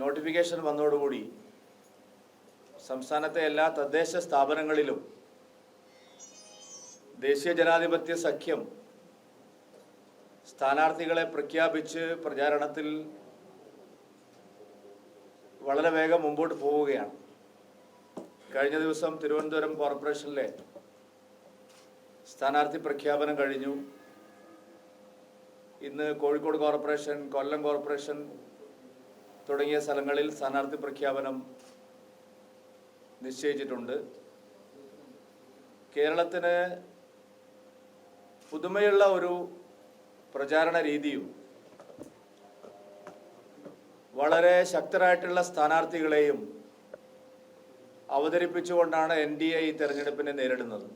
Notification വന്നതോടുകൂടി സംസ്ഥാനത്തെ എല്ലാ തദ്ദേശ സ്ഥാപനങ്ങളിലും ദേശീയ ജനാധിപത്യ സഖ്യം സ്ഥാനാർത്ഥികളെ പ്രഖ്യാപിച്ച് പ്രചാരണത്തിൽ വളരെ വേഗം മുമ്പോട്ട് പോവുകയാണ്. കഴിഞ്ഞ ദിവസം തിരുവനന്തപുരം കോർപ്പറേഷനിലെ സ്ഥാനാർത്ഥി പ്രഖ്യാപനം കഴിഞ്ഞു. ഇന്ന് കോഴിക്കോട് കോർപ്പറേഷൻ, കൊല്ലം കോർപ്പറേഷൻ തുടങ്ങിയ സ്ഥലങ്ങളിൽ സ്ഥാനാർത്ഥി പ്രഖ്യാപനം നിശ്ചയിച്ചിട്ടുണ്ട്. കേരളത്തിന് പുതുമയുള്ള ഒരു പ്രചാരണ രീതിയും വളരെ ശക്തരായിട്ടുള്ള സ്ഥാനാർത്ഥികളെയും അവതരിപ്പിച്ചുകൊണ്ടാണ് NDA ഈ തെരഞ്ഞെടുപ്പിനെ നേരിടുന്നത്.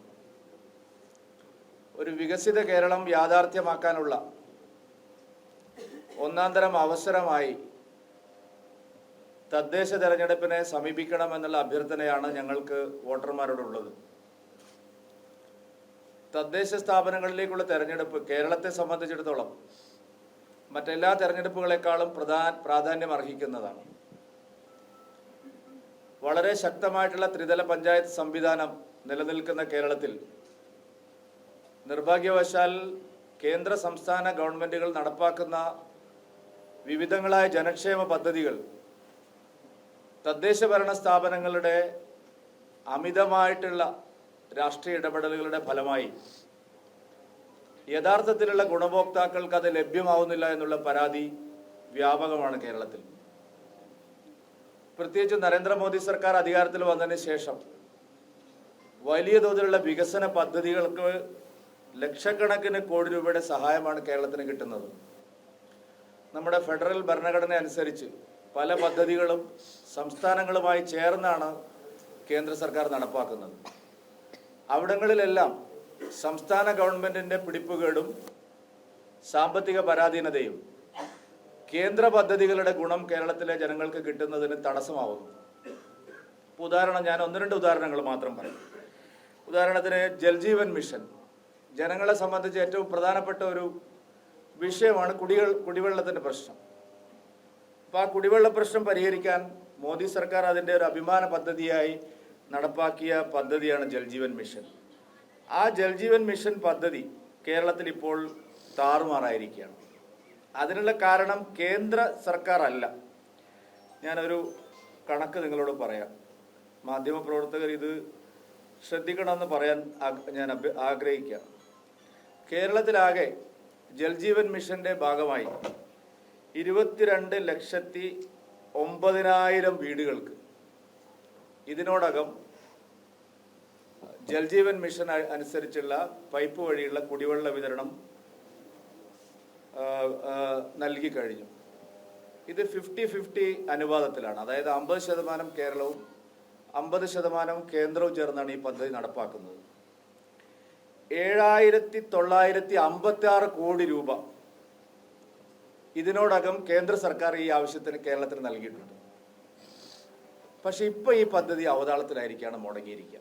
ഒരു വികസിത കേരളം യാഥാർത്ഥ്യമാക്കാനുള്ള ഒന്നാന്തരം അവസരമായി തദ്ദേശ തെരഞ്ഞെടുപ്പിനെ സമീപിക്കണമെന്നുള്ള അഭ്യർത്ഥനയാണ് ഞങ്ങൾക്ക് വോട്ടർമാരോടുള്ളത്. തദ്ദേശ സ്ഥാപനങ്ങളിലേക്കുള്ള തെരഞ്ഞെടുപ്പ് കേരളത്തെ സംബന്ധിച്ചിടത്തോളം മറ്റെല്ലാ തെരഞ്ഞെടുപ്പുകളെക്കാളും പ്രാധാന്യം അർഹിക്കുന്നതാണ്. വളരെ ശക്തമായിട്ടുള്ള ത്രിതല പഞ്ചായത്ത് സംവിധാനം നിലനിൽക്കുന്ന കേരളത്തിൽ നിർഭാഗ്യവശാൽ കേന്ദ്ര സംസ്ഥാന ഗവൺമെൻറ്റുകൾ നടപ്പാക്കുന്ന വിവിധങ്ങളായ ജനക്ഷേമ പദ്ധതികൾ തദ്ദേശ ഭരണ സ്ഥാപനങ്ങളുടെ അമിതമായിട്ടുള്ള രാഷ്ട്രീയ ഇടപെടലുകളുടെ ഫലമായി യഥാർത്ഥത്തിലുള്ള ഗുണഭോക്താക്കൾക്ക് അത് ലഭ്യമാവുന്നില്ല എന്നുള്ള പരാതി വ്യാപകമാണ് കേരളത്തിൽ. പ്രത്യേകിച്ച് നരേന്ദ്രമോദി സർക്കാർ അധികാരത്തിൽ വന്നതിന് ശേഷം വലിയ തോതിലുള്ള വികസന പദ്ധതികൾക്ക് ലക്ഷക്കണക്കിന് കോടി രൂപയുടെ സഹായമാണ് കേരളത്തിന് കിട്ടുന്നത്. നമ്മുടെ ഫെഡറൽ ഭരണഘടന അനുസരിച്ച് പല പദ്ധതികളും സംസ്ഥാനങ്ങളുമായി ചേർന്നാണ് കേന്ദ്ര സർക്കാർ നടപ്പാക്കുന്നത്. അവിടങ്ങളിലെല്ലാം സംസ്ഥാന ഗവൺമെൻറ്റിൻ്റെ പിടിപ്പുകേടും സാമ്പത്തിക പരാധീനതയും കേന്ദ്ര പദ്ധതികളുടെ ഗുണം കേരളത്തിലെ ജനങ്ങൾക്ക് കിട്ടുന്നതിന് തടസ്സമാവുന്നു. ഉദാഹരണം, ഞാൻ 1-2 ഉദാഹരണങ്ങൾ മാത്രം പറയും. ഉദാഹരണത്തിന് ജൽജീവൻ മിഷൻ ജനങ്ങളെ സംബന്ധിച്ച് ഏറ്റവും പ്രധാനപ്പെട്ട ഒരു വിഷയമാണ് കുടിവെള്ളത്തിൻ്റെ പ്രശ്നം. അപ്പോൾ ആ കുടിവെള്ള പ്രശ്നം പരിഹരിക്കാൻ മോദി സർക്കാർ അതിൻ്റെ ഒരു അഭിമാന പദ്ധതിയായി നടപ്പാക്കിയ പദ്ധതിയാണ് ജൽജീവൻ മിഷൻ. ആ ജൽജീവൻ മിഷൻ പദ്ധതി കേരളത്തിൽ ഇപ്പോൾ താറുമാറായിരിക്കുകയാണ്. അതിനുള്ള കാരണം കേന്ദ്ര സർക്കാർ അല്ല. ഞാനൊരു കണക്ക് നിങ്ങളോട് പറയാം. മാധ്യമപ്രവർത്തകർ ഇത് ശ്രദ്ധിക്കണമെന്ന് പറയാൻ ഞാൻ ആഗ്രഹിക്കുക. കേരളത്തിലാകെ ജൽജീവൻ മിഷൻ്റെ ഭാഗമായി 22,09,000 വീടുകൾക്ക് ഇതിനോടകം ജൽജീവൻ മിഷൻ അനുസരിച്ചുള്ള പൈപ്പ് വഴിയുള്ള കുടിവെള്ള വിതരണം നൽകി കഴിഞ്ഞു. ഇത് 50-50 അനുപാതത്തിലാണ്. അതായത് 50% കേരളവും 50% കേന്ദ്രവും ചേർന്നാണ് ഈ പദ്ധതി നടപ്പാക്കുന്നത്. 7,956 കോടി രൂപ ഇതിനോടകം കേന്ദ്ര സർക്കാർ ഈ ആവശ്യത്തിന് കേരളത്തിന് നൽകിയിട്ടുണ്ട്. പക്ഷെ ഇപ്പോൾ ഈ പദ്ധതി അവതാളത്തിലായിരിക്കുകയാണ്, മുടങ്ങിയിരിക്കുക.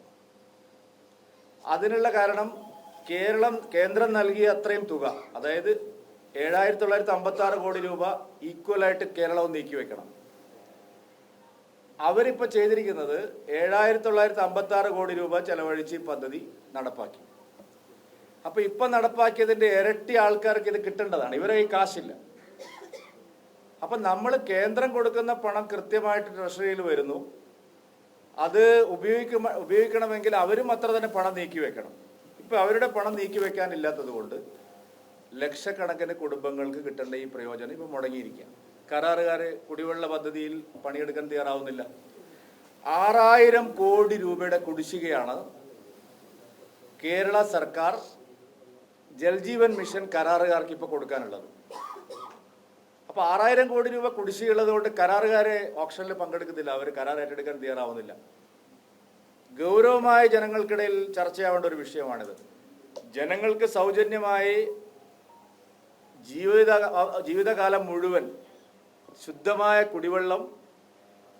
അതിനുള്ള കാരണം കേന്ദ്രം നൽകിയ അത്രയും തുക, അതായത് 7,956 കോടി രൂപ ഈക്വലായിട്ട് കേരളവും നീക്കിവെക്കണം. അവരിപ്പോൾ ചെയ്തിരിക്കുന്നത് 7,956 കോടി രൂപ ചെലവഴിച്ച് ഈ പദ്ധതി നടപ്പാക്കി. അപ്പോൾ ഇപ്പം നടപ്പാക്കിയതിൻ്റെ ഇരട്ടി ആൾക്കാർക്ക് ഇത് കിട്ടേണ്ടതാണ്. ഇവരെ ഈ കാശില്ല. അപ്പം നമ്മൾ കേന്ദ്രം കൊടുക്കുന്ന പണം കൃത്യമായിട്ട് ട്രഷറിയിൽ വരുന്നു. അത് ഉപയോഗിക്കണമെങ്കിൽ അവരും അത്ര തന്നെ പണം നീക്കി വെക്കണം. ഇപ്പം അവരുടെ പണം നീക്കി വെക്കാനില്ലാത്തത് കൊണ്ട് ലക്ഷക്കണക്കിന് കുടുംബങ്ങൾക്ക് കിട്ടേണ്ട ഈ പ്രയോജനം ഇപ്പം മുടങ്ങിയിരിക്കുക. കരാറുകാർ കുടിവെള്ള പദ്ധതിയിൽ പണിയെടുക്കാൻ തയ്യാറാവുന്നില്ല. 6,000 കോടി രൂപയുടെ കുടിശ്ശികയാണ് കേരള സർക്കാർ ജൽജീവൻ മിഷൻ കരാറുകാർക്ക് ഇപ്പോൾ കൊടുക്കാനുള്ളത്. അപ്പോൾ 6,000 കോടി രൂപ കുടിശ്ശികയുള്ളത് കൊണ്ട് കരാറുകാരെ ഓപ്ഷനിൽ പങ്കെടുക്കുന്നില്ല. അവർ കരാർ ഏറ്റെടുക്കാൻ തയ്യാറാവുന്നില്ല. ഗൗരവമായ ജനങ്ങൾക്കിടയിൽ ചർച്ചയാവേണ്ട ഒരു വിഷയമാണിത്. ജനങ്ങൾക്ക് സൗജന്യമായി ജീവിതകാലം മുഴുവൻ ശുദ്ധമായ കുടിവെള്ളം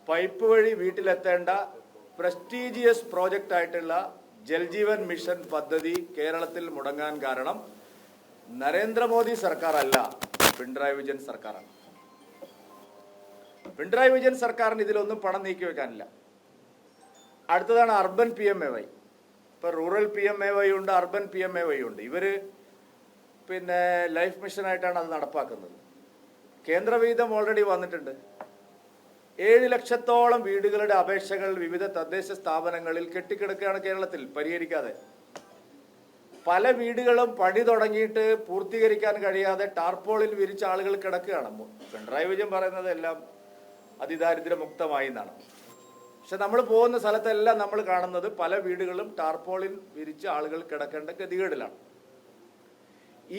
പൈപ്പ് വഴി വീട്ടിലെത്തേണ്ട പ്രസ്റ്റീജിയസ് പ്രോജക്റ്റ് ആയിട്ടുള്ള ജൽജീവൻ മിഷൻ പദ്ധതി കേരളത്തിൽ മുടങ്ങാൻ കാരണം നരേന്ദ്രമോദി സർക്കാർ അല്ല, പിണറായി വിജയൻ സർക്കാരാണ്. പിണറായി വിജയൻ സർക്കാരിന് ഇതിലൊന്നും പണം നീക്കി വെക്കാനില്ല. അടുത്തതാണ് അർബൻ PMAY. ഇപ്പോൾ റൂറൽ PMAY ഉണ്ട്, അർബൻ PMAY ഉണ്ട്. ഇവർ പിന്നെ ലൈഫ് മിഷനായിട്ടാണ് അത് നടപ്പാക്കുന്നത്. കേന്ദ്രവിഹിതം ഓൾറെഡി വന്നിട്ടുണ്ട്. 7 ലക്ഷത്തോളം വീടുകളുടെ അപേക്ഷകൾ വിവിധ തദ്ദേശ സ്ഥാപനങ്ങളിൽ കെട്ടിക്കിടക്കുകയാണ് കേരളത്തിൽ പരിഹരിക്കാതെ. പല വീടുകളും പണി തുടങ്ങിയിട്ട് പൂർത്തീകരിക്കാൻ കഴിയാതെ ടാർപോളിൽ വിരിച്ച ആളുകൾ കിടക്കുകയാണ്. പിണറായി വിജയൻ പറയുന്നത് എല്ലാം അതിദാരിദ്ര്യമുക്തമായി എന്നാണ്. പക്ഷെ നമ്മൾ പോകുന്ന സ്ഥലത്തെല്ലാം നമ്മൾ കാണുന്നത് പല വീടുകളും ടാർപോളിൽ വിരിച്ച ആളുകൾ കിടക്കേണ്ട ഗതികേടിലാണ്.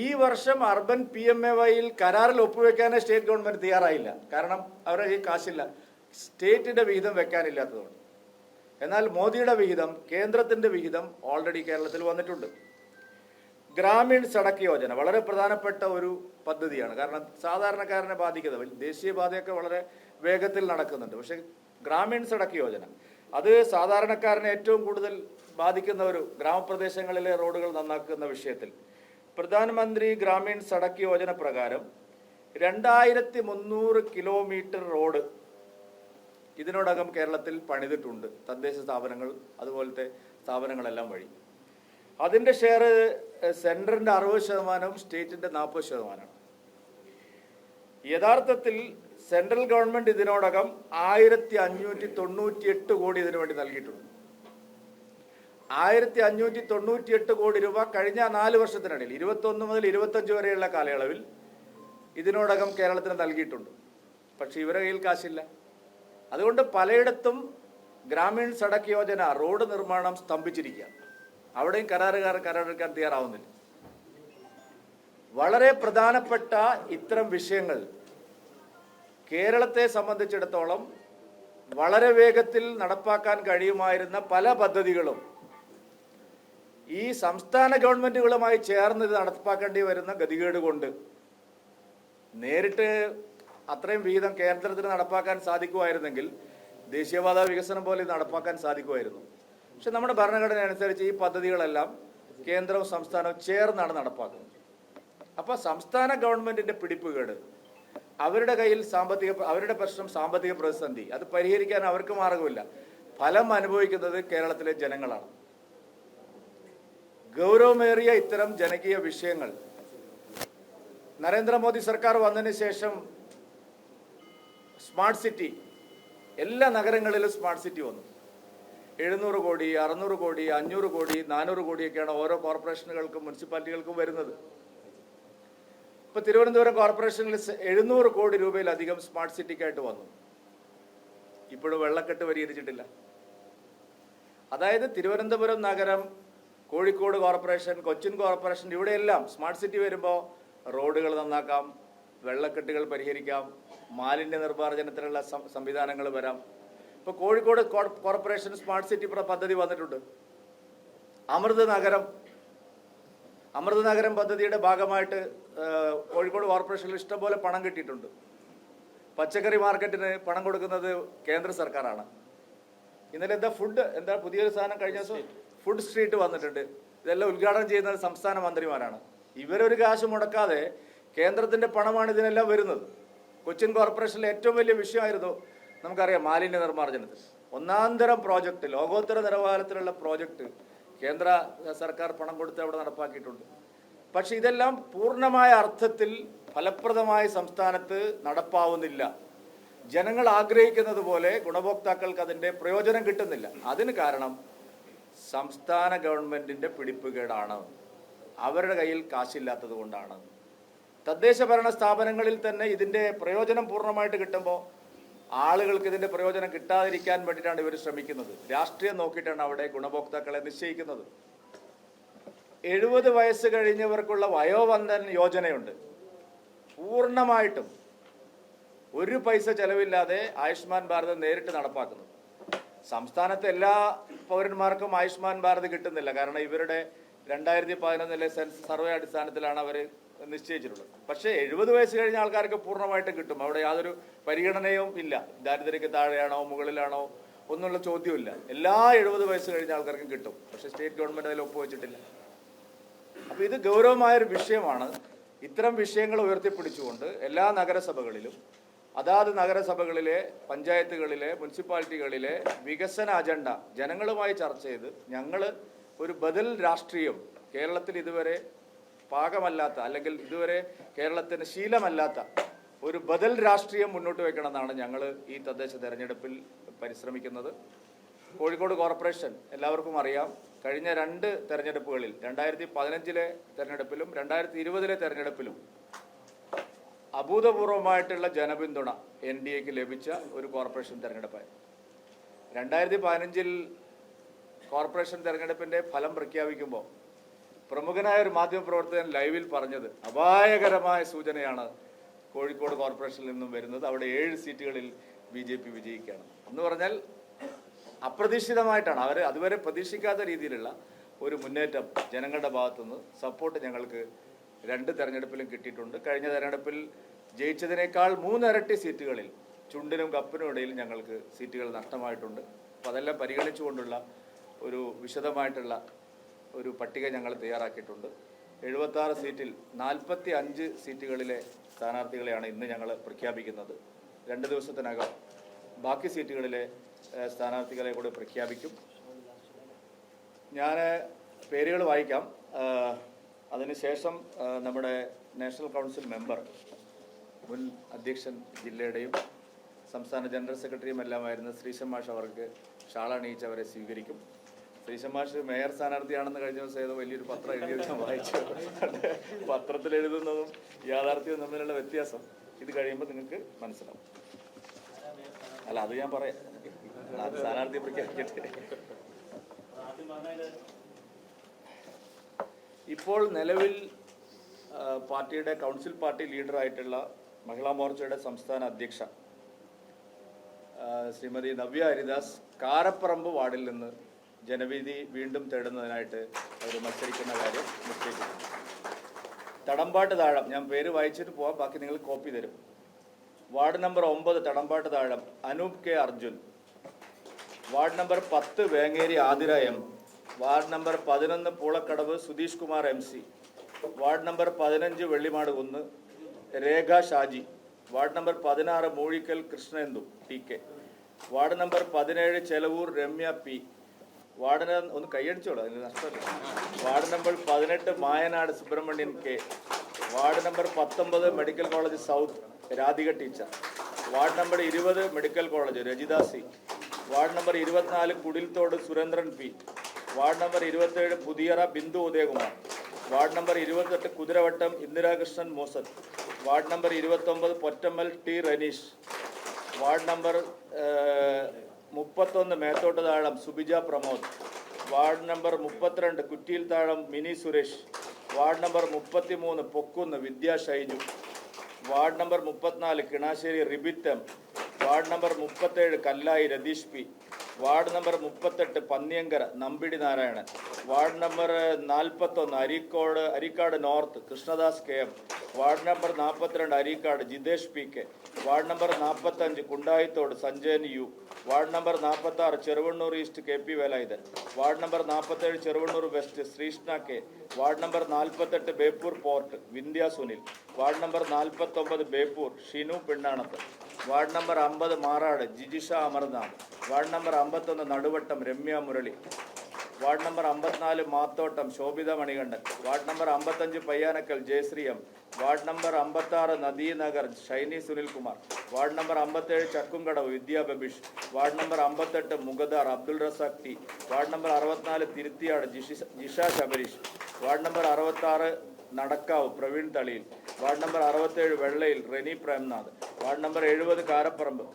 ഈ വർഷം അർബൻ PMAYയിൽ കരാറിൽ ഒപ്പുവെക്കാനേ സ്റ്റേറ്റ് ഗവൺമെന്റ് തയ്യാറായില്ല. കാരണം അവരുടെ ഈ കാശില്ല, സ്റ്റേറ്റിന്റെ വിഹിതം വെക്കാനില്ലാത്തതുകൊണ്ട്. എന്നാൽ മോദിയുടെ വിഹിതം, കേന്ദ്രത്തിന്റെ വിഹിതം ഓൾറെഡി കേരളത്തിൽ വന്നിട്ടുണ്ട്. ഗ്രാമീൺ സഡക് യോജന വളരെ പ്രധാനപ്പെട്ട ഒരു പദ്ധതിയാണ്. കാരണം സാധാരണക്കാരനെ ബാധിക്കുന്നത്, ദേശീയപാതയൊക്കെ വളരെ വേഗത്തിൽ നടക്കുന്നുണ്ട്. പക്ഷെ ഗ്രാമീൺ സഡക് യോജന അത് സാധാരണക്കാരനെ ഏറ്റവും കൂടുതൽ ബാധിക്കുന്ന ഒരു ഗ്രാമപ്രദേശങ്ങളിലെ റോഡുകൾ നന്നാക്കുന്ന വിഷയത്തിൽ പ്രധാനമന്ത്രി ഗ്രാമീൺ സഡക് യോജന പ്രകാരം 2300 കിലോമീറ്റർ റോഡ് ഇതിനോടകം കേരളത്തിൽ പണിതിട്ടുണ്ട്. തദ്ദേശ സ്ഥാപനങ്ങൾ അതുപോലത്തെ സ്ഥാപനങ്ങളെല്ലാം വഴി. അതിൻ്റെ ഷെയർ സെൻട്രലിൻ്റെ 60%, സ്റ്റേറ്റിൻ്റെ 40%. യഥാർത്ഥത്തിൽ സെൻട്രൽ ഗവൺമെന്റ് ഇതിനോടകം 1598 കോടി ഇതിനു വേണ്ടി നൽകിയിട്ടുണ്ട്. 1598 കോടി രൂപ കഴിഞ്ഞ 4 വർഷത്തിനിടയിൽ 21 മുതൽ 25 വരെയുള്ള കാലയളവിൽ ഇതിനോടകം കേരളത്തിന് നൽകിയിട്ടുണ്ട്. പക്ഷെ ഇവരുടെ കയ്യിൽ കാശില്ല. അതുകൊണ്ട് പലയിടത്തും ഗ്രാമീൺ സഡക് യോജന റോഡ് നിർമ്മാണം സ്തംഭിച്ചിരിക്കുക. അവിടെയും കരാറെടുക്കാൻ തയ്യാറാവുന്നില്ല. വളരെ പ്രധാനപ്പെട്ട ഇത്തരം വിഷയങ്ങൾ കേരളത്തെ സംബന്ധിച്ചിടത്തോളം വളരെ വേഗത്തിൽ നടപ്പാക്കാൻ കഴിയുമായിരുന്ന പല പദ്ധതികളും ഈ സംസ്ഥാന ഗവൺമെന്റുകളുമായി ചേർന്ന് ഇത് നടപ്പാക്കേണ്ടി വരുന്ന ഗതികേട് കൊണ്ട് നേരിട്ട് അത്രയും വിഹിതം കേന്ദ്രത്തിന് നടപ്പാക്കാൻ സാധിക്കുമായിരുന്നെങ്കിൽ ദേശീയപാത വികസനം പോലെ നടപ്പാക്കാൻ സാധിക്കുമായിരുന്നു. പക്ഷെ നമ്മുടെ ഭരണഘടന അനുസരിച്ച് ഈ പദ്ധതികളെല്ലാം കേന്ദ്രവും സംസ്ഥാനവും ചേർന്നാണ് നടപ്പാക്കുന്നത്. അപ്പോൾ സംസ്ഥാന ഗവൺമെന്റിന്റെ പിടിപ്പുകേട്, അവരുടെ കയ്യിൽ അവരുടെ പ്രശ്നം സാമ്പത്തിക പ്രതിസന്ധി, അത് പരിഹരിക്കാൻ അവർക്ക് മാർഗമില്ല. ഫലം അനുഭവിക്കുന്നത് കേരളത്തിലെ ജനങ്ങളാണ്. ഗൗരവമേറിയ ഇത്തരം ജനകീയ വിഷയങ്ങൾ നരേന്ദ്രമോദി സർക്കാർ വന്നതിന് ശേഷം സ്മാർട്ട് സിറ്റി, എല്ലാ നഗരങ്ങളിലും സ്മാർട്ട് സിറ്റി വന്നു. 700 കോടി, 600 കോടി, 500 കോടി, 400 കോടിയൊക്കെയാണ് ഓരോ കോർപ്പറേഷനുകൾക്കും മുനിസിപ്പാലിറ്റികൾക്കും വരുന്നത്. ഇപ്പോൾ തിരുവനന്തപുരം കോർപ്പറേഷനിൽ 700 കോടി രൂപയിലധികം സ്മാർട്ട് സിറ്റിക്കായിട്ട് വന്നു. ഇപ്പോഴും വെള്ളക്കെട്ട് പരിഹരിച്ചിട്ടില്ല. അതായത് തിരുവനന്തപുരം നഗരം, കോഴിക്കോട് കോർപ്പറേഷൻ, കൊച്ചിൻ കോർപ്പറേഷൻ, ഇവിടെയെല്ലാം സ്മാർട്ട് സിറ്റി വരുമ്പോൾ റോഡുകൾ നന്നാക്കാം, വെള്ളക്കെട്ടുകൾ പരിഹരിക്കാം, മാലിന്യ നിർമ്മാർജ്ജനത്തിനുള്ള സംവിധാനങ്ങൾ വരാം. ഇപ്പോൾ കോഴിക്കോട് കോർപ്പറേഷൻ സ്മാർട്ട് സിറ്റി പദ്ധതി വന്നിട്ടുണ്ട്. അമൃത് നഗരം പദ്ധതിയുടെ ഭാഗമായിട്ട് കോഴിക്കോട് കോർപ്പറേഷനിൽ ഇഷ്ടംപോലെ പണം കിട്ടിയിട്ടുണ്ട്. പച്ചക്കറി മാർക്കറ്റിന് പണം കൊടുക്കുന്നത് കേന്ദ്ര സർക്കാരാണ്. ഇന്നലെ എന്താ പുതിയൊരു സാധനം കഴിഞ്ഞ ദിവസം ഫുഡ് സ്ട്രീറ്റ് വന്നിട്ടുണ്ട്. ഇതെല്ലാം ഉദ്ഘാടനം ചെയ്യുന്നത് സംസ്ഥാന മന്ത്രിമാരാണ്. ഇവരൊരു കാശ് മുടക്കാതെ കേന്ദ്രത്തിന്റെ പണമാണ് ഇതിനെല്ലാം വരുന്നത്. കൊച്ചിൻ കോർപ്പറേഷനിലെ ഏറ്റവും വലിയ വിഷയമായിരുന്നു നമുക്കറിയാം മാലിന്യ നിർമ്മാർജ്ജനത്തിൽ. ഒന്നാന്തരം പ്രോജക്റ്റ്, ലോകോത്തര നിലവാരത്തിലുള്ള പ്രോജക്റ്റ് കേന്ദ്ര സർക്കാർ പണം കൊടുത്ത് അവിടെ നടപ്പാക്കിയിട്ടുണ്ട്. പക്ഷെ ഇതെല്ലാം പൂർണ്ണമായ അർത്ഥത്തിൽ ഫലപ്രദമായി സംസ്ഥാനത്ത് നടപ്പാവുന്നില്ല. ജനങ്ങൾ ആഗ്രഹിക്കുന്നത് പോലെ ഗുണഭോക്താക്കൾക്ക് അതിൻ്റെ പ്രയോജനം കിട്ടുന്നില്ല. അതിന് കാരണം സംസ്ഥാന ഗവൺമെന്റിന്റെ പിടിപ്പുകേടാണ്, അവരുടെ കയ്യിൽ കാശില്ലാത്തത് കൊണ്ടാണ്. തദ്ദേശ ഭരണ സ്ഥാപനങ്ങളിൽ തന്നെ ഇതിന്റെ പ്രയോജനം പൂർണ്ണമായിട്ട് കിട്ടുമ്പോൾ ആളുകൾക്ക് ഇതിന്റെ പ്രയോജനം കിട്ടാതിരിക്കാൻ വേണ്ടിയിട്ടാണ് ഇവർ ശ്രമിക്കുന്നത്. രാഷ്ട്രീയം നോക്കിയിട്ടാണ് അവിടെ ഗുണഭോക്താക്കളെ നിശ്ചയിക്കുന്നത്. 70 വയസ്സ് കഴിഞ്ഞവർക്കുള്ള വയോവന്ദൻ യോജനയുണ്ട്. പൂർണ്ണമായിട്ടും ഒരു പൈസ ചെലവില്ലാതെ ആയുഷ്മാൻ ഭാരത് നേരിട്ട് നടപ്പാക്കുന്നത്. സംസ്ഥാനത്തെ എല്ലാ പൗരന്മാർക്കും ആയുഷ്മാൻ ഭാരത് കിട്ടുന്നില്ല. കാരണം ഇവരുടെ 2011 സെൻസസ് സർവേ അടിസ്ഥാനത്തിലാണ് അവർ നിശ്ചയിച്ചിട്ടുള്ളത്. പക്ഷേ 70 വയസ്സ് കഴിഞ്ഞ ആൾക്കാർക്ക് പൂർണ്ണമായിട്ടും കിട്ടും. അവിടെ യാതൊരു പരിഗണനയും ഇല്ല. ദാരിദ്ര്യക്ക് താഴെയാണോ മുകളിലാണോ ഒന്നുള്ള ചോദ്യമില്ല. എല്ലാ 70 വയസ്സ് കഴിഞ്ഞ ആൾക്കാർക്കും കിട്ടും. പക്ഷേ സ്റ്റേറ്റ് ഗവൺമെന്റ് അതിൽ ഒപ്പുവെച്ചിട്ടില്ല. അപ്പോൾ ഇത് ഗൗരവമായൊരു വിഷയമാണ്. ഇത്തരം വിഷയങ്ങൾ ഉയർത്തിപ്പിടിച്ചുകൊണ്ട് എല്ലാ നഗരസഭകളിലും അതാത് നഗരസഭകളിലെ, പഞ്ചായത്തുകളിലെ, മുനിസിപ്പാലിറ്റികളിലെ വികസന അജണ്ട ജനങ്ങളുമായി ചർച്ച ചെയ്ത് ഞങ്ങൾ ഒരു ബദൽ രാഷ്ട്രീയം കേരളത്തിൽ ഇതുവരെ പാകമല്ലാത്ത, അല്ലെങ്കിൽ ഇതുവരെ കേരളത്തിന് ശീലമല്ലാത്ത ഒരു ബദൽ രാഷ്ട്രീയം മുന്നോട്ട് വെക്കണമെന്നാണ് ഞങ്ങൾ ഈ തദ്ദേശ തെരഞ്ഞെടുപ്പിൽ പരിശ്രമിക്കുന്നത്. കോഴിക്കോട് കോർപ്പറേഷൻ എല്ലാവർക്കും അറിയാം, കഴിഞ്ഞ 2 തെരഞ്ഞെടുപ്പുകളിൽ 2015 തെരഞ്ഞെടുപ്പിലും 2020 തെരഞ്ഞെടുപ്പിലും അഭൂതപൂർവമായിട്ടുള്ള ജനപിന്തുണ NDAക്ക് ലഭിച്ച ഒരു കോർപ്പറേഷൻ തെരഞ്ഞെടുപ്പായിരുന്നു. 2015 കോർപ്പറേഷൻ തെരഞ്ഞെടുപ്പിൻ്റെ ഫലം പ്രഖ്യാപിക്കുമ്പോൾ പ്രമുഖനായ ഒരു മാധ്യമപ്രവർത്തകൻ ലൈവിൽ പറഞ്ഞത് അപായകരമായ സൂചനയാണ് കോഴിക്കോട് കോർപ്പറേഷനിൽ നിന്നും വരുന്നത്, അവിടെ 7 സീറ്റുകളിൽ BJP വിജയിക്കുകയാണ് എന്ന് പറഞ്ഞാൽ അപ്രതീക്ഷിതമായിട്ടാണ്. അവർ അതുവരെ പ്രതീക്ഷിക്കാത്ത രീതിയിലുള്ള ഒരു മുന്നേറ്റം ജനങ്ങളുടെ ഭാഗത്തുനിന്ന് സപ്പോർട്ട് ഞങ്ങൾക്ക് 2 തെരഞ്ഞെടുപ്പിലും കിട്ടിയിട്ടുണ്ട്. കഴിഞ്ഞ തെരഞ്ഞെടുപ്പിൽ ജയിച്ചതിനേക്കാൾ 3 ഇരട്ടി സീറ്റുകളിൽ ചുണ്ടിനും കപ്പിനും ഇടയിൽ ഞങ്ങൾക്ക് സീറ്റുകൾ നഷ്ടമായിട്ടുണ്ട്. അപ്പോൾ അതെല്ലാം പരിഗണിച്ചുകൊണ്ടുള്ള ഒരു വിശദമായിട്ടുള്ള ഒരു പട്ടിക ഞങ്ങൾ തയ്യാറാക്കിയിട്ടുണ്ട്. 76 സീറ്റിൽ 45 സീറ്റുകളിലെ സ്ഥാനാർത്ഥികളെയാണ് ഇന്ന് ഞങ്ങൾ പ്രഖ്യാപിക്കുന്നത്. 2 ദിവസത്തിനകം ബാക്കി സീറ്റുകളിലെ സ്ഥാനാർത്ഥികളെ കൂടെ പ്രഖ്യാപിക്കും. ഞാൻ പേരുകൾ വായിക്കാം. അതിനുശേഷം നമ്മുടെ നാഷണൽ കൗൺസിൽ മെമ്പർ, മുൻ അധ്യക്ഷൻ ജില്ലയുടെയും സംസ്ഥാന ജനറൽ സെക്രട്ടറിയും എല്ലാമായിരുന്ന ശ്രീശൻ മാഷ് അവർക്ക് ഷാളണിയിച്ച് അവരെ സ്വീകരിക്കും. ശ്രീശൻ മാഷ് മേയർ സ്ഥാനാർത്ഥിയാണെന്ന് കഴിഞ്ഞ ദിവസം ഏതോ വലിയൊരു പത്രം എഴുതിയത് ഞാൻ വായിച്ചു. പത്രത്തിൽ എഴുതുന്നതും യാഥാർത്ഥ്യവും തമ്മിലുള്ള വ്യത്യാസം ഇത് കഴിയുമ്പോൾ നിങ്ങൾക്ക് മനസ്സിലാവും. അല്ല, അത് ഞാൻ പറയാം. സ്ഥാനാർത്ഥി പ്രഖ്യാപിക്കട്ടെ. ഇപ്പോൾ നിലവിൽ പാർട്ടിയുടെ കൗൺസിൽ പാർട്ടി ലീഡറായിട്ടുള്ള മഹിളാ മോർച്ചയുടെ സംസ്ഥാന അധ്യക്ഷ ശ്രീമതി നവ്യ ഹരിദാസ് കാരപ്പറമ്പ് വാർഡിൽ നിന്ന് ജനവിധി വീണ്ടും തേടുന്നതിനായിട്ട് അവർ മത്സരിക്കുന്ന കാര്യം നിശ്ചയിക്കുന്നു. തടമ്പാട്ട് താഴം, ഞാൻ പേര് വായിച്ചിട്ട് പോവാം, ബാക്കി നിങ്ങൾ കോപ്പി തരും. Ward number 9 Thadambattu Thazham Anoop K Arjun. Ward number 10 Vengeri Athira M. Ward number 11 Poolakkadavu Sudheesh Kumar MC. Ward number 15 Vellimadu Kunnu Rekha Shaji. Ward number 16 Moozhikkal Krishnendu TK. Ward number 17 Chelavoor Ramya P. Ward ഒന്ന് കൈയടിച്ചോളൂ, അതിന് നഷ്ടമല്ല. Ward number 18 Mayanad Subrahmanian K. Ward number 19 medical college south Radhika teacher. Ward number 20 medical college Rajitha C. Ward number 24 Kudilthode Surendran P. Ward number 27 Puthiyara Bindu Udayakumar. Ward number 28 Kuthiravattam Indira Krishnan Mosath. Ward number 29 Pottammal T Raneesh. Ward number 31 Methottu Thazham Subija Pramod. Ward number 32 Kuttiyil Thazham Mini Suresh. Ward number 33 Pokkunnu Vidya Shaiju. Ward number 34 Kinassery Ribit M. Ward number 37 Kallai Ratheesh P. Ward number 38 Panniyankara Nambidi Narayanan. Ward number 41 Areekad north Krishnadas KM. Ward number 42 Areekad Jithesh PK. Ward number 45 Kundayithode Sanjayan U. Ward number 46 Cheruvannur east KP Velayudhan. Ward number 47 Cheruvannur west Sreeshna K. Ward number 48 Beypore port Vindhya Sunil. Ward number 49 Beypore Shinu Pinnanath. Ward number 50 Marad Jijisha Amarnath. Ward number 51 Naduvattam Ramya Murali. Ward number 54 Mathottam Shobhitha Manikandan. Ward number 55 Payyanakkal Jayasree M. Ward number 56 Nadinagar Shiny Sunilkumar. Ward number 57 Chakkumkadavu Vidya Babeesh. Ward number 58 Mugadar Abdul Razak T. Ward number 64 Thiruthiyad Jisha Sabareesh. Ward number 66 Nadakkavu Praveen Thaliyil. Ward number 67 Vellayil Reni Premnath. Ward number 70 Karaparamba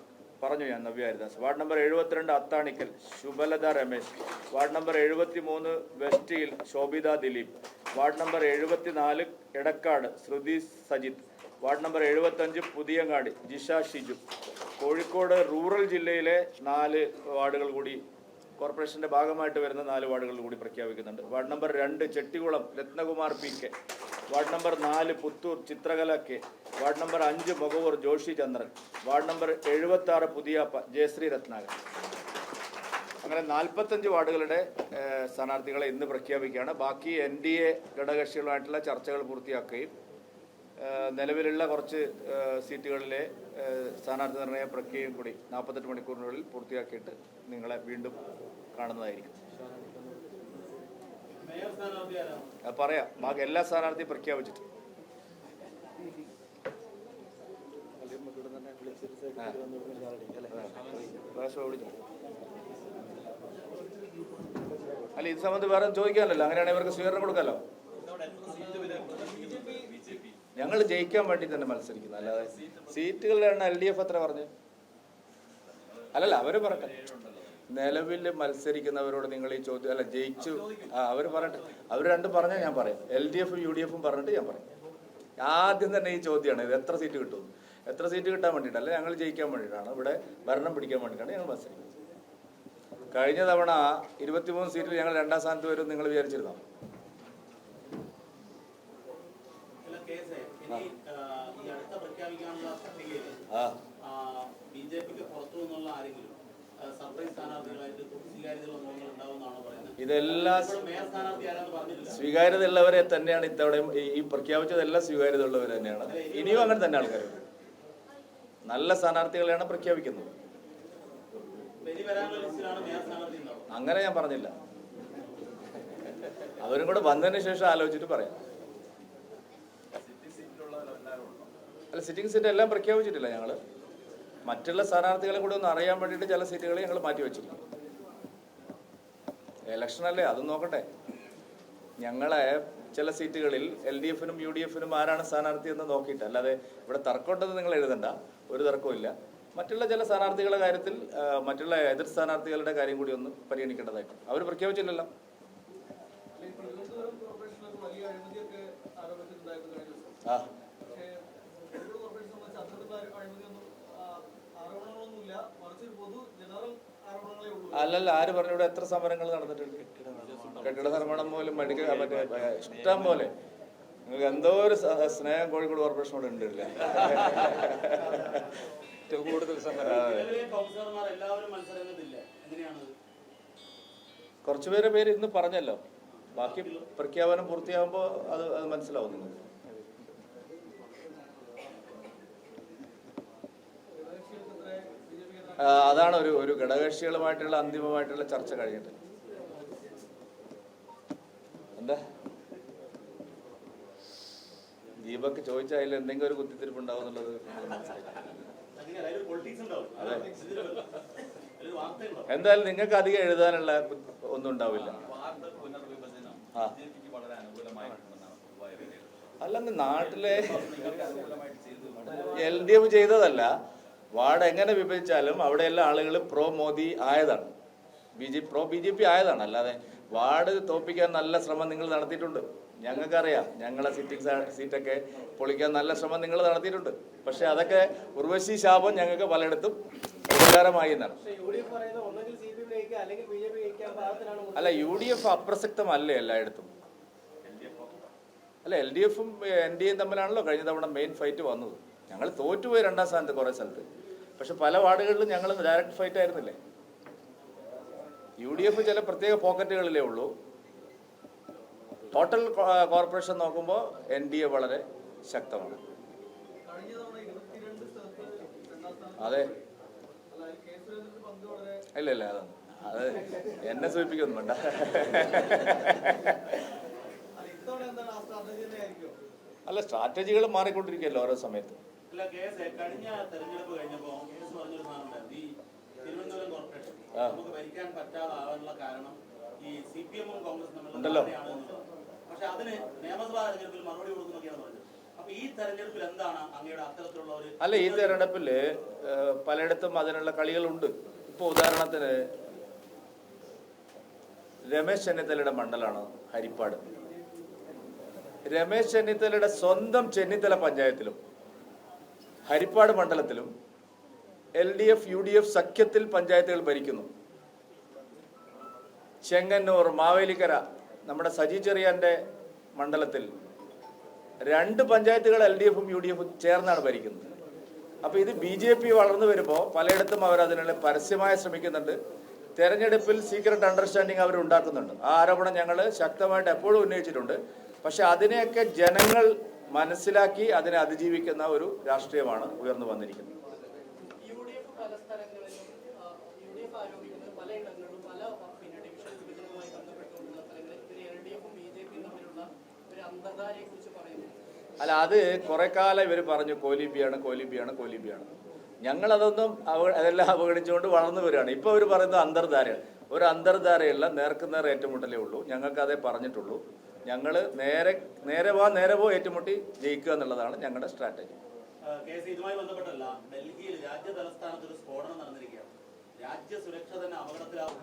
പറഞ്ഞു ഞാൻ Navya Haridas. Ward number 72 Athanikkal Shubhalatha Ramesh. Ward number 73 വെസ്റ്റിയിൽ Shobhitha Dileep. Ward number 74 Edakkad Sruthi Sajith. Ward number 75 Puthiyangadi Jisha Shiju. Kozhikode rural ജില്ലയിലെ 4 വാർഡുകൾ കൂടി കോർപ്പറേഷൻ്റെ ഭാഗമായിട്ട് വരുന്ന 4 വാർഡുകൾ കൂടി പ്രഖ്യാപിക്കുന്നുണ്ട്. Ward number 2 Chettikulam Rathnakumar PK. Ward number 4 Puthur Chithrakala K. Ward number 5 Mokavur Joshy Chandran. Ward number 76 Puthiyappa Jayasree Ratnakar. അങ്ങനെ 45 വാർഡുകളുടെ സ്ഥാനാർത്ഥികളെ ഇന്ന് പ്രഖ്യാപിക്കുകയാണ്. ബാക്കി NDA ഘടകകക്ഷികളുമായിട്ടുള്ള ചർച്ചകൾ പൂർത്തിയാക്കുകയും നിലവിലുള്ള കുറച്ച് സീറ്റുകളിലെ സ്ഥാനാർത്ഥി നിർണയ പ്രക്രിയയും കൂടി 48 മണിക്കൂറിനുള്ളിൽ പൂർത്തിയാക്കിയിട്ട് നിങ്ങളെ വീണ്ടും കാണുന്നതായിരിക്കും. പറയാം, ബാക്കി എല്ലാ സ്ഥാനാർത്ഥിയും പ്രഖ്യാപിച്ചിട്ട് അല്ല, ഇത് സംബന്ധിച്ച് വേറെ ചോദിക്കാനല്ലോ. അങ്ങനെയാണെങ്കിൽ ഇവർക്ക് സ്വീകരണം കൊടുക്കാമല്ലോ. ഞങ്ങൾ ജയിക്കാൻ വേണ്ടി തന്നെ മത്സരിക്കുന്നത്, അല്ലാതെ സീറ്റുകളുടെ എണ്ണം LDF എത്ര പറഞ്ഞു? അല്ലല്ല, അവര് പറയട്ടെ. നിലവിൽ മത്സരിക്കുന്നവരോട് നിങ്ങൾ ഈ ചോദ്യം അല്ല ജയിച്ചു അവർ പറയട്ടെ. അവർ രണ്ടും പറഞ്ഞാൽ ഞാൻ പറയാം. LDF-ഉം UDF-ഉം പറഞ്ഞിട്ട് ഞാൻ പറയാം. ആദ്യം തന്നെ ഈ ചോദ്യമാണ്, ഇത് എത്ര സീറ്റ് കിട്ടും, എത്ര സീറ്റ് കിട്ടാൻ വേണ്ടിയിട്ടല്ല, ഞങ്ങൾ ജയിക്കാൻ വേണ്ടിയിട്ടാണ്, ഇവിടെ ഭരണം പിടിക്കാൻ വേണ്ടിയിട്ടാണ് ഞങ്ങൾ മത്സരിക്കുന്നത്. കഴിഞ്ഞ തവണ 23 സീറ്റിൽ ഞങ്ങൾ 2ാം സ്ഥാനത്ത് വരും നിങ്ങൾ വിചാരിച്ചിരുന്നോ? ഇതെല്ലാം സ്വീകാര്യത ഉള്ളവരെ തന്നെയാണ് ഇത്തവണയും ഈ പ്രഖ്യാപിച്ചതെല്ലാം സ്വീകാര്യത ഉള്ളവർ തന്നെയാണ്. ഇനിയും അങ്ങനെ തന്നെ ആൾക്കാർ നല്ല സ്ഥാനാർത്ഥികളെയാണ് പ്രഖ്യാപിക്കുന്നത്. അങ്ങനെ ഞാൻ പറഞ്ഞില്ല, അവരും കൂടെ വന്നതിന് ശേഷം ആലോചിച്ചിട്ട് പറയാം. അല്ല, സിറ്റിംഗ് സീറ്റ് എല്ലാം പ്രഖ്യാപിച്ചിട്ടില്ല. ഞങ്ങൾ മറ്റുള്ള സ്ഥാനാർത്ഥികളെ കൂടെ ഒന്ന് അറിയാൻ വേണ്ടിയിട്ട് ചില സീറ്റുകൾ ഞങ്ങൾ മാറ്റി വെച്ചിരിക്കും. ഇലക്ഷനല്ലേ, അതും നോക്കട്ടെ. ഞങ്ങളെ ചില സീറ്റുകളിൽ LDF-നും UDF-നും ആരാണ് സ്ഥാനാർത്ഥി എന്ന് നോക്കിയിട്ട്, അല്ലാതെ ഇവിടെ തർക്കമുണ്ടെന്ന് നിങ്ങൾ എഴുതണ്ട, ഒരു തർക്കവും. മറ്റുള്ള ചില സ്ഥാനാർത്ഥികളുടെ കാര്യത്തിൽ മറ്റുള്ള എതിർ സ്ഥാനാർത്ഥികളുടെ കാര്യം കൂടി ഒന്ന് പരിഗണിക്കേണ്ടതായിട്ട് അവർ പ്രഖ്യാപിച്ചില്ലല്ലോ. അല്ലല്ല, ആര് പറഞ്ഞു? ഇവിടെ എത്ര സമരങ്ങൾ നടന്നിട്ടുണ്ട്. കെട്ടിട നിർമ്മാണം പോലും മെഡിക്കൽ മറ്റേ ഇഷ്ടം പോലെ. നിങ്ങൾക്ക് എന്തോ ഒരു സ്നേഹം കോഴിക്കോട് കോർപ്പറേഷനോട് ഉണ്ടല്ല. കൂടുതൽ കുറച്ചുപേരെ പേര് ഇന്ന് പറഞ്ഞല്ലോ. ബാക്കി പ്രഖ്യാപനം പൂർത്തിയാകുമ്പോൾ അത് മനസ്സിലാവും നിങ്ങൾക്ക്. അതാണ് ഒരു ഘടകകക്ഷികളുമായിട്ടുള്ള അന്തിമമായിട്ടുള്ള ചർച്ച കഴിഞ്ഞിട്ട്. എന്താ ദീപക് ചോദിച്ച അതിൽ എന്തെങ്കിലും ഒരു കുത്തിത്തിരിപ്പ് ഉണ്ടാവും എന്നുള്ളത് അതെ. എന്തായാലും നിങ്ങൾക്ക് അധികം എഴുതാനുള്ള ഒന്നും ഉണ്ടാവില്ല. അല്ലെന്ന് നാട്ടിലെ LDF ചെയ്തതല്ല, വാർഡ് എങ്ങനെ വിഭജിച്ചാലും അവിടെയെല്ലാം ആളുകൾ പ്രോ മോദി ആയതാണ്, BJP ആയതാണ്. അല്ലാതെ വാർഡ് തോപ്പിക്കാൻ നല്ല ശ്രമം നിങ്ങൾ നടത്തിയിട്ടുണ്ട്. ഞങ്ങൾക്കറിയാം, ഞങ്ങളെ സീറ്റൊക്കെ പൊളിക്കാൻ നല്ല ശ്രമം നിങ്ങൾ നടത്തിയിട്ടുണ്ട്. പക്ഷെ അതൊക്കെ ഉർവശി ശാപം ഞങ്ങൾക്ക് പലയിടത്തും ഉപകാരമായി എന്നാണ്. അല്ല, UDF അപ്രസക്തമല്ലേ എല്ലായിടത്തും. അല്ല, LDF-ഉം NDA-യും തമ്മിലാണല്ലോ കഴിഞ്ഞ തവണ മെയിൻ ഫൈറ്റ് വന്നത്. ഞങ്ങൾ തോറ്റുപോയി 2ാം സ്ഥാനത്ത് കുറേ സ്ഥലത്ത്. പക്ഷെ പല വാർഡുകളിലും ഞങ്ങൾ ഡയറക്റ്റ് ഫൈറ്റ് ആയിരുന്നില്ലേ. UDF ചില പ്രത്യേക പോക്കറ്റുകളിലേ ഉള്ളൂ. ടോട്ടൽ കോർപ്പറേഷൻ നോക്കുമ്പോൾ NDA വളരെ ശക്തമാണ്. അതെ, ഇല്ല അത് എന്നെ സൂചിപ്പിക്കൊന്നും വേണ്ട. അല്ല, സ്ട്രാറ്റജികൾ മാറിക്കൊണ്ടിരിക്കുകയല്ലോ ഓരോ സമയത്ത്. കഴിഞ്ഞ തെരഞ്ഞെടുപ്പ് കഴിഞ്ഞപ്പോ തിരുവനന്തപുരം കോർപ്പറേഷൻ നമുക്ക് ഭരിക്കാൻ പറ്റാതാവാനുള്ള കാരണം ഈ CPM-ഉം കോൺഗ്രസും തമ്മിലുള്ള. പക്ഷെ അതിന് നിയമസഭാ തെരഞ്ഞെടുപ്പിൽ മറുപടി കൊടുക്കുന്നൊക്കെയാണ് പറഞ്ഞത്. അപ്പൊ ഈ തെരഞ്ഞെടുപ്പിൽ എന്താണ് അങ്ങയുടെ അത്തരത്തിലുള്ള ഒരു? അല്ല, ഈ തെരഞ്ഞെടുപ്പില് പലയിടത്തും അതിനുള്ള കളികളുണ്ട്. ഇപ്പൊ ഉദാഹരണത്തിന് രമേശ് ചെന്നിത്തലയുടെ മണ്ഡലമാണ് ഹരിപ്പാട്. രമേശ് ചെന്നിത്തലയുടെ സ്വന്തം ചെന്നിത്തല പഞ്ചായത്തിലും ഹരിപ്പാട് മണ്ഡലത്തിലും LDF UDF സഖ്യത്തിൽ പഞ്ചായത്തുകൾ ഭരിക്കുന്നു. ചെങ്ങന്നൂർ, മാവേലിക്കര, നമ്മുടെ സജി ചെറിയാന്റെ മണ്ഡലത്തിൽ 2 പഞ്ചായത്തുകൾ LDF-ഉം UDF-ഉം ചേർന്നാണ് ഭരിക്കുന്നത്. അപ്പോൾ ഇത് BJP വളർന്നു വരുമ്പോൾ പലയിടത്തും അവർ അതിനുള്ള പരസ്യമായി ശ്രമിക്കുന്നുണ്ട്. തെരഞ്ഞെടുപ്പിൽ സീക്രട്ട് അണ്ടർസ്റ്റാൻഡിങ് അവർ ഉണ്ടാക്കുന്നുണ്ട്. ആ ആരോപണം ഞങ്ങൾ ശക്തമായിട്ട് എപ്പോഴും ഉന്നയിച്ചിട്ടുണ്ട്. പക്ഷെ അതിനെയൊക്കെ ജനങ്ങൾ മനസ്സിലാക്കി അതിനെ അതിജീവിക്കുന്ന ഒരു രാഷ്ട്രീയമാണ് ഉയർന്നു വന്നിരിക്കുന്നത്. അല്ല, അത് കുറെ കാലം ഇവർ പറഞ്ഞു കോലിബിയാണ്. ഞങ്ങളതൊന്നും അതെല്ലാം അവഗണിച്ചുകൊണ്ട് വളർന്നു വരികയാണ്. ഇപ്പോൾ അവർ പറയുന്നത് അന്തർധാരയാണ്. ഒരു അന്തർധാരയല്ല, നേർക്കുനേർ ഏറ്റുമുട്ടലേ ഉള്ളൂ. ഞങ്ങൾക്ക് അതേ പറഞ്ഞിട്ടുള്ളൂ. ഞങ്ങൾ നേരെ പോ ഏറ്റുമുട്ടി ജയിക്കുക എന്നുള്ളതാണ് ഞങ്ങളുടെ സ്ട്രാറ്റജി. ഇതുമായി ബന്ധപ്പെട്ടല്ല, ഡൽഹിയിൽ രാജ്യ തലസ്ഥാനത്ത് ഒരു സ്ഫോടനം നടന്നിരിക്കുകയാണ്. രാജ്യ സുരക്ഷ തന്നെ അപകടത്തിലാവും.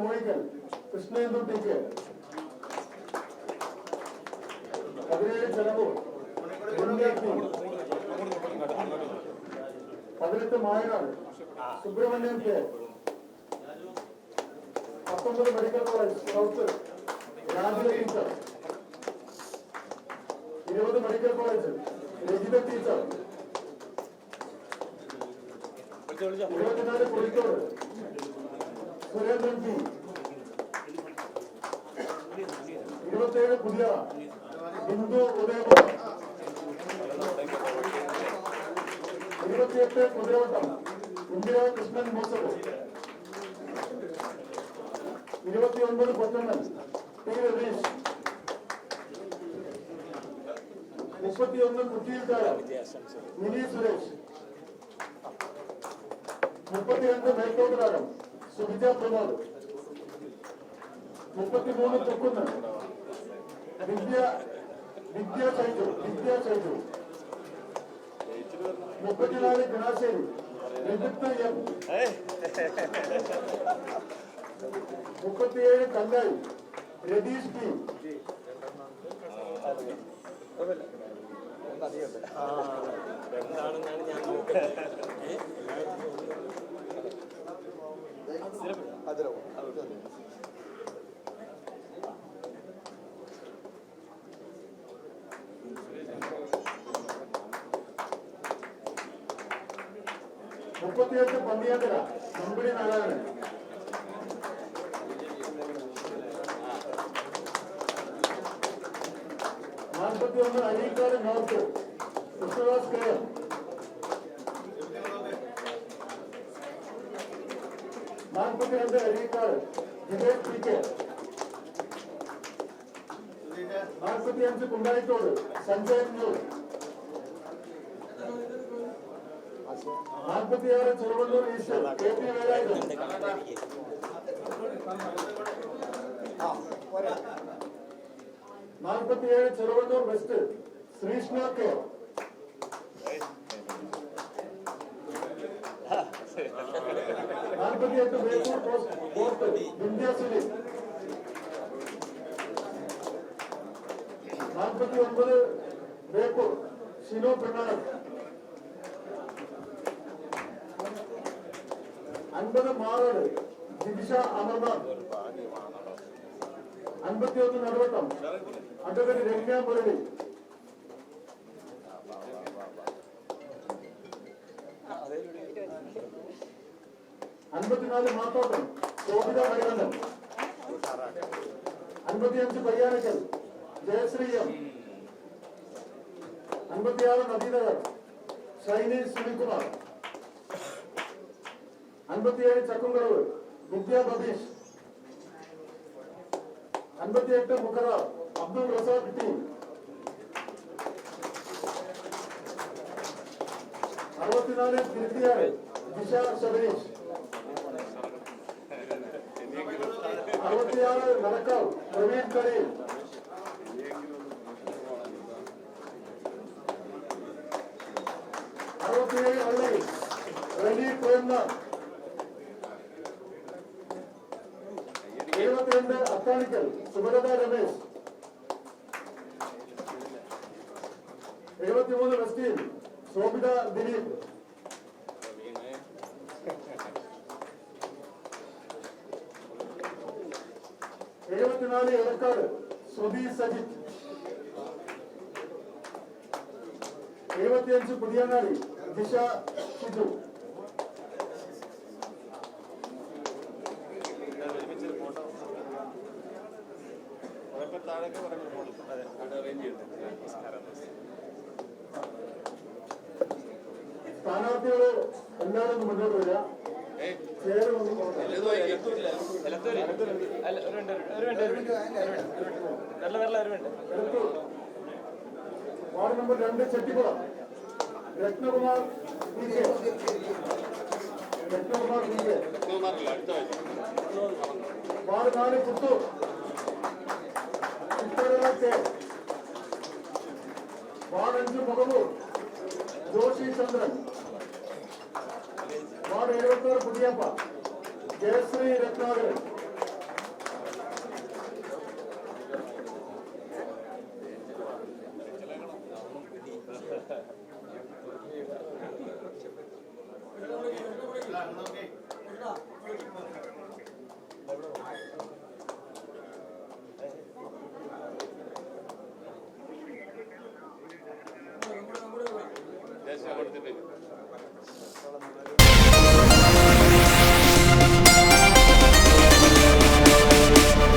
മോയിക്കൽ കൃഷ്ണേന്ദു ടിക്ക് 17 ചെലവ് 18 Mayanad Subrahmanian K 19 medical college south Rajeev teacher 20 medical college Rajitha teacher 24 Kozhikode Surendran P 27 പുതിയ ബിന്ദു ഉദയകുമാർ 28 കുതിരവട്ടം ഇന്ദിരാ കൃഷ്ണൻ മോസഫ് 29 കൊറ്റമ്മൻ ടി രതീഷ് 31 കുറ്റിയിൽക്കാര മിനി സുരേഷ് 32 മേൽക്കോട്ടുകാരൻ സുബിജ പ്രമോദ് 33 തുക്കുന്ന് വിദ്യ ചൈജു 34 ഗണാശ്ശേരി വിദഗ്ധ M 37 Kallai Ratheesh P 38 Panniyanthara Namboori Narayanan 41 Areekad north Krishnadas K M 42 Areekad Vivek P K 45 Kundayithode Sanjay ന്യൂർ 46 Cheruvallur east K P Velayudhan 47 Cheruvallur west Sreeshna K 48 Beypore port Vindhya Sunil 49 Beypore Shino Pennanam 50 Marod Jibisha Amarnath 51 Neduvattam advocate Ramya Murali 54 Mathottam Shobhitha Manikandan 55 Payyanakkal Jayasree M 56 Nadinagar Shiny Sunilkumar 57 Chakkumkadavu Vidya Babeesh 58 Mukhara Abdul Razak ടീം 64 തിരുത്തിയാട് ദിശ ശബരീഷ് 66 നടക്കാവ് പ്രവീൺ കരീം 67 വള്ളി റലി പ്രേംനാഥ് 72 അത്താണിക്കൽ സുഭലത രമേശ് 73 വെസ്റ്റീൻ ശോഭിത ദിലീപ് 74 എടക്കാട് സുധി സജിത്ത്. 75 പുതിയങ്ങാടി ദിശ ഷിജു. സ്ഥാനാർത്ഥികള് എല്ലാവരും ഒന്ന് മുന്നോട്ട് വരിക. പേര് ഒന്നും ward number 2 Chettikulam Rathnakumar V K. Ward 4 Puthur Chitharala K. Ward 5 Mukhamoor Joshy Chandran. Ward 76 Puthiyappa Jayasree Ratnakaran.